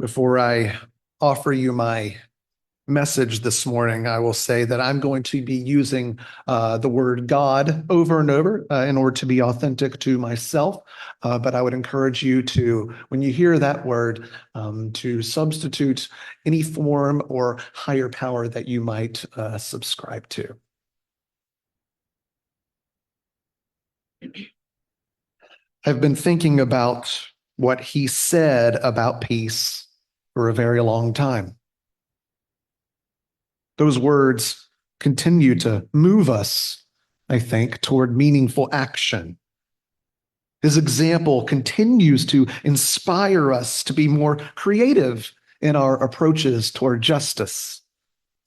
Before I offer you my message this morning, I will say that I'm going to be using the word God over and over in order to be authentic to myself. But I would encourage you to, when you hear that word, to substitute any form or higher power that you might subscribe to. I've been thinking about what he said about peace for a very long time. Those words continue to move us, I think, toward meaningful action. His example continues to inspire us to be more creative in our approaches toward justice.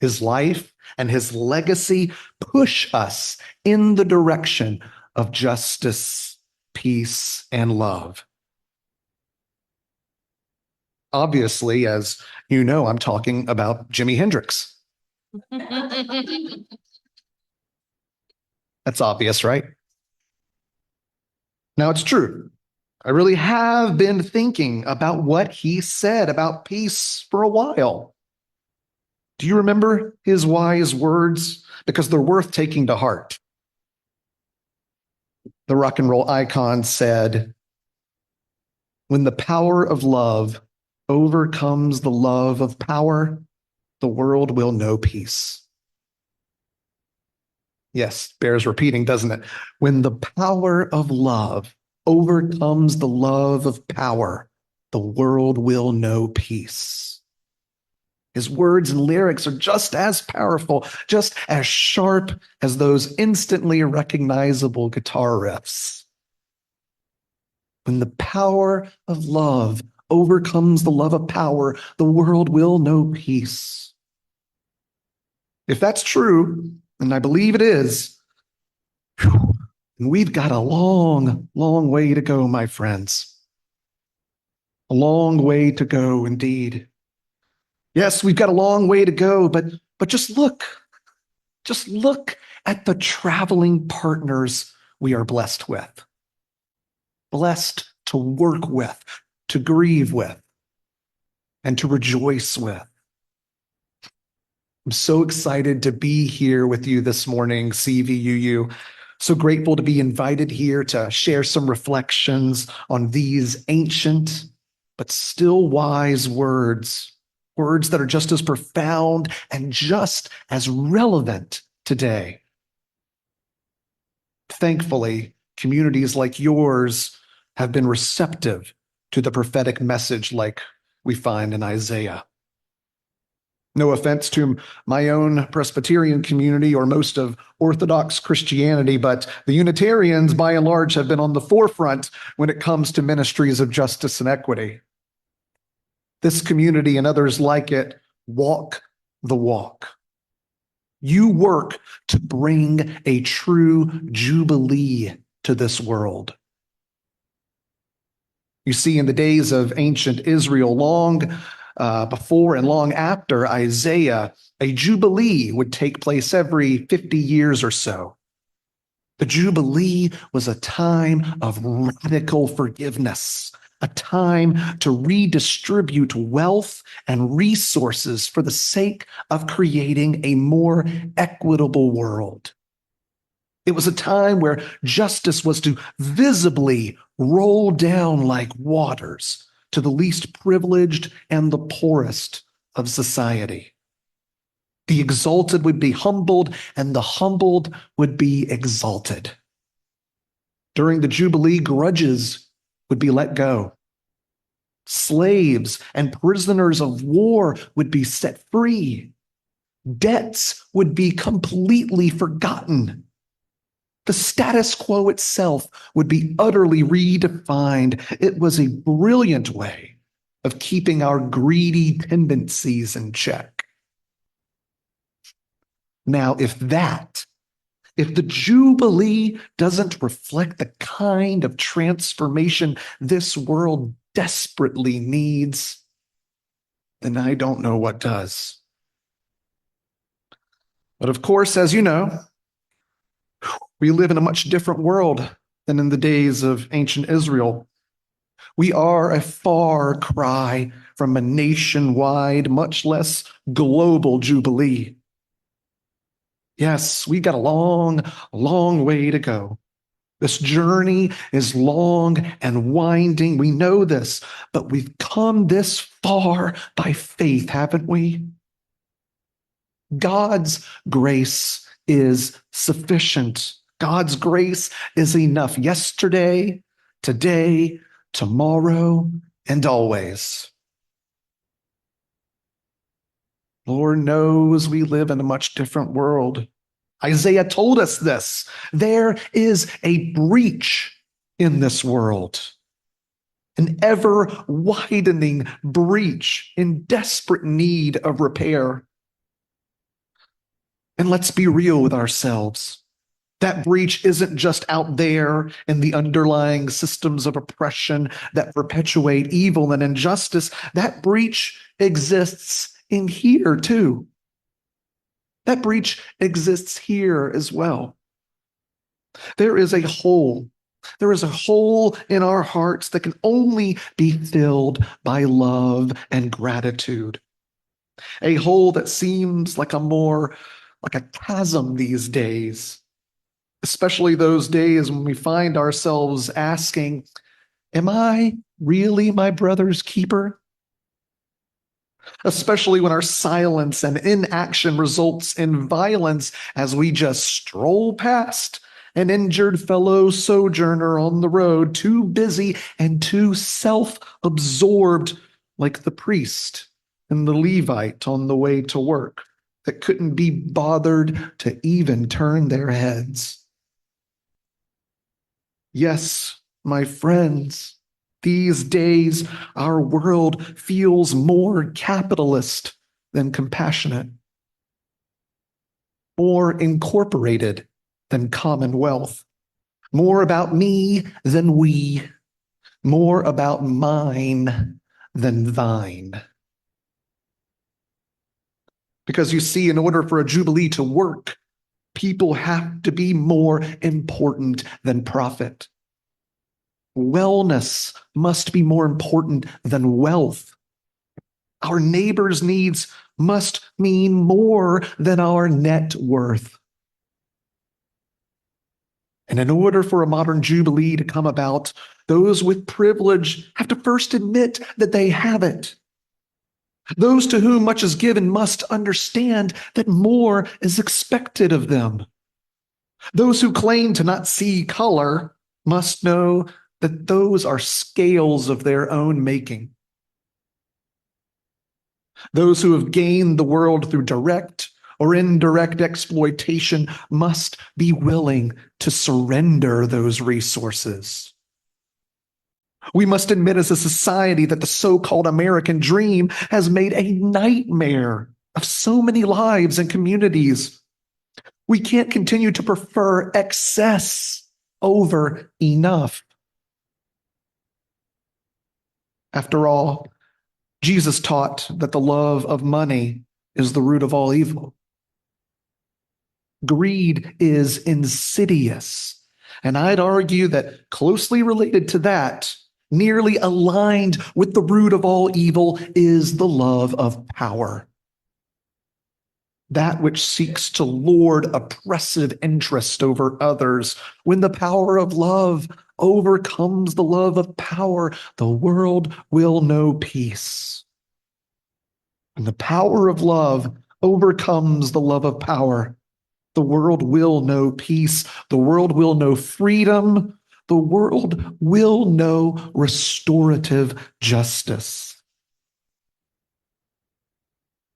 His life and his legacy push us in the direction of justice, peace, and love. Obviously, as you know, I'm talking about Jimi Hendrix. That's obvious, right? Now, it's true. I really have been thinking about what he said about peace for a while. Do you remember his wise words? Because they're worth taking to heart. The rock and roll icon said, "When the power of love overcomes the love of power, the world will know peace." Yes, bears repeating, doesn't it? When the power of love overcomes the love of power, the world will know peace. His words and lyrics are just as powerful, just as sharp as those instantly recognizable guitar riffs. When the power of love overcomes the love of power, the world will know peace. If that's true, and I believe it is, and we've got a long, long way to go, my friends. A long way to go indeed. Yes, we've got a long way to go, but just look at the traveling partners we are blessed with. Blessed to work with, to grieve with, and to rejoice with. I'm so excited to be here with you this morning, CVUU. So grateful to be invited here to share some reflections on these ancient but still wise words, words that are just as profound and just as relevant today. Thankfully, communities like yours have been receptive to the prophetic message like we find in Isaiah. No offense to my own Presbyterian community or most of Orthodox Christianity, but the Unitarians, by and large, have been on the forefront when it comes to ministries of justice and equity. This community and others like it walk the walk. You work to bring a true jubilee to this world. You see, in the days of ancient Israel, long before and long after Isaiah, a jubilee would take place every 50 years or so. The jubilee was a time of radical forgiveness, a time to redistribute wealth and resources for the sake of creating a more equitable world. It was a time where justice was to visibly roll down like waters to the least privileged and the poorest of society. The exalted would be humbled, and the humbled would be exalted. During the Jubilee, grudges would be let go. Slaves and prisoners of war would be set free. Debts would be completely forgotten. The status quo itself would be utterly redefined. It was a brilliant way of keeping our greedy tendencies in check. Now, if the Jubilee doesn't reflect the kind of transformation this world desperately needs, then I don't know what does. But of course, as you know, we live in a much different world than in the days of ancient Israel. We are a far cry from a nationwide, much less global jubilee. Yes, we got a long, long way to go. This journey is long and winding. We know this, but we've come this far by faith, haven't we? God's grace is sufficient. God's grace is enough yesterday, today, tomorrow, and always. Lord knows we live in a much different world. Isaiah told us this. There is a breach in this world, an ever widening breach in desperate need of repair. And let's be real with ourselves. That breach isn't just out there in the underlying systems of oppression that perpetuate evil and injustice. That breach exists in here too. That breach exists here as well. There is a hole. There is a hole in our hearts that can only be filled by love and gratitude. A hole that seems like a chasm these days, especially those days when we find ourselves asking, am I really my brother's keeper? Especially when our silence and inaction results in violence as we just stroll past an injured fellow sojourner on the road, too busy and too self-absorbed, like the priest and the Levite on the way to work, that couldn't be bothered to even turn their heads. Yes, my friends, these days our world feels more capitalist than compassionate, more incorporated than commonwealth, more about me than we, more about mine than thine. Because you see, in order for a jubilee to work, people have to be more important than profit. Wellness must be more important than wealth. Our neighbor's needs must mean more than our net worth. And in order for a modern jubilee to come about, those with privilege have to first admit that they have it. Those to whom much is given must understand that more is expected of them. Those who claim to not see color must know that those are scales of their own making. Those who have gained the world through direct or indirect exploitation must be willing to surrender those resources. We must admit as a society that the so-called American dream has made a nightmare of so many lives and communities. We can't continue to prefer excess over enough. After all, Jesus taught that the love of money is the root of all evil. Greed is insidious, and I'd argue that closely related to that, nearly aligned with the root of all evil, is the love of power. That which seeks to lord oppressive interest over others. When the power of love overcomes the love of power, the world will know peace. When the power of love overcomes the love of power, the world will know peace. The world will know freedom. The world will know restorative justice.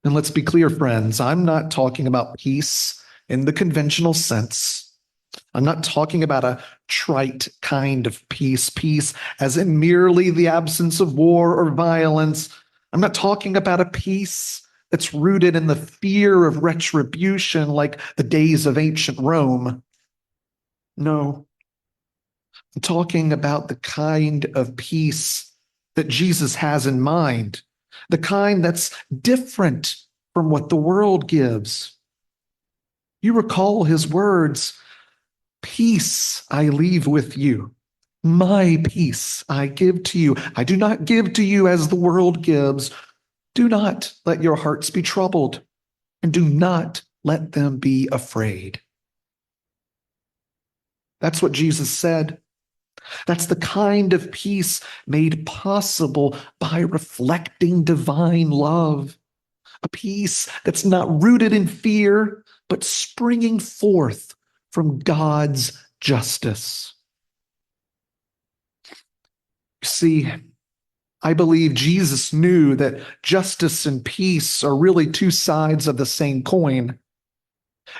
And let's be clear, friends, I'm not talking about peace in the conventional sense. I'm not talking about a trite kind of peace as in merely the absence of war or violence. I'm not talking about a peace that's rooted in the fear of retribution like the days of ancient Rome. No, I'm talking about the kind of peace that Jesus has in mind, the kind that's different from what the world gives. You recall his words, "Peace I leave with you. My peace I give to you. I do not give to you as the world gives. Do not let your hearts be troubled, and do not let them be afraid. That's what Jesus said. That's the kind of peace made possible by reflecting divine love. A peace that's not rooted in fear, but springing forth from God's justice. You see, I believe Jesus knew that justice and peace are really two sides of the same coin.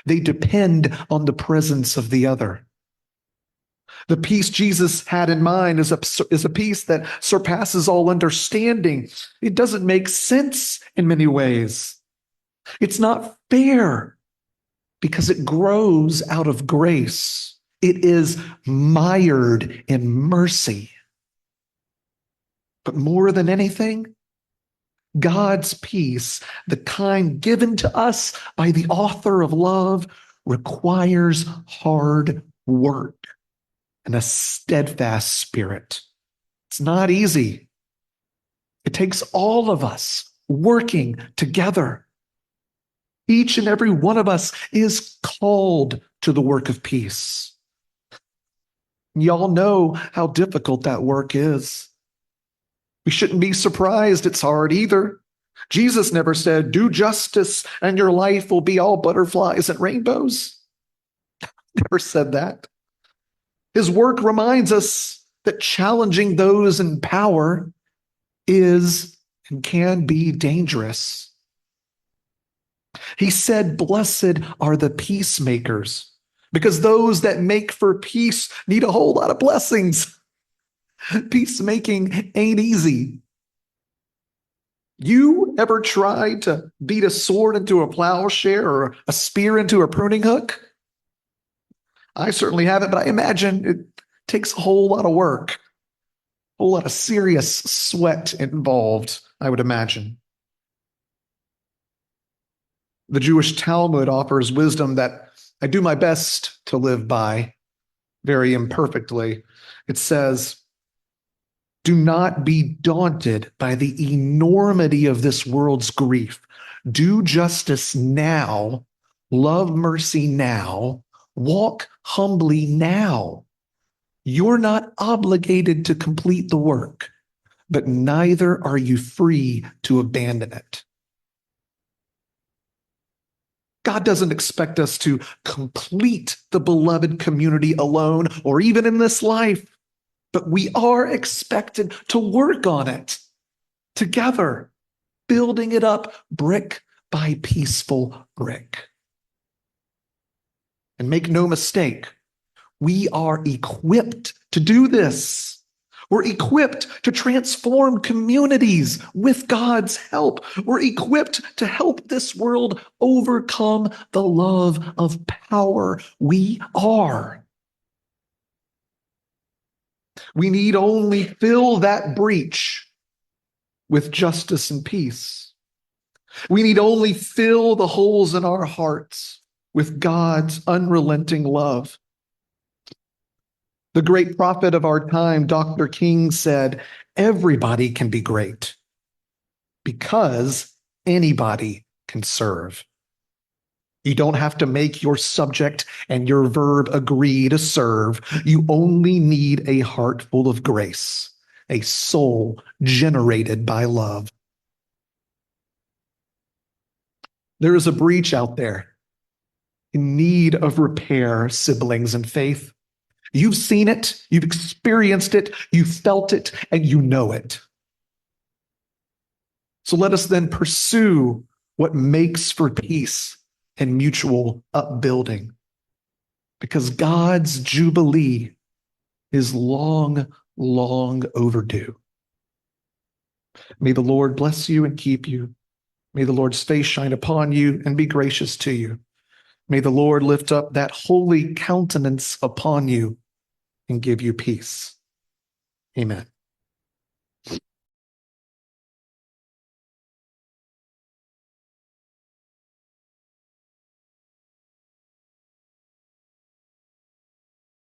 They depend on the presence of the other. The peace Jesus had in mind is a peace that surpasses all understanding. It doesn't make sense in many ways. It's not fair because it grows out of grace. It is mired in mercy. But more than anything, God's peace, the kind given to us by the author of love, requires hard work and a steadfast spirit. It's not easy. It takes all of us working together. Each and every one of us is called to the work of peace. Y'all know how difficult that work is. We shouldn't be surprised it's hard either. Jesus never said, do justice and your life will be all butterflies and rainbows. Never said that. His work reminds us that challenging those in power is and can be dangerous. He said, blessed are the peacemakers, because those that make for peace need a whole lot of blessings. Peacemaking ain't easy. You ever tried to beat a sword into a plowshare or a spear into a pruning hook? I certainly haven't, but I imagine it takes a whole lot of work, a whole lot of serious sweat involved, I would imagine. The Jewish Talmud offers wisdom that I do my best to live by, very imperfectly. It says, do not be daunted by the enormity of this world's grief. Do justice now, love mercy now, walk humbly now. You're not obligated to complete the work, but neither are you free to abandon it. God doesn't expect us to complete the beloved community alone or even in this life, but we are expected to work on it together, building it up brick by peaceful brick. And make no mistake, we are equipped to do this. We're equipped to transform communities with God's help. We're equipped to help this world overcome the love of power. We are. We need only fill that breach with justice and peace. We need only fill the holes in our hearts with God's unrelenting love. The great prophet of our time, Dr. King, said, everybody can be great because anybody can serve. You don't have to make your subject and your verb agree to serve. You only need a heart full of grace, a soul generated by love. There is a breach out there in need of repair, siblings in faith. You've seen it, you've experienced it, you've felt it, and you know it. So let us then pursue what makes for peace and mutual upbuilding, because God's Jubilee is long, long overdue. May the Lord bless you and keep you. May the Lord's face shine upon you and be gracious to you. May the Lord lift up that holy countenance upon you and give you peace. Amen.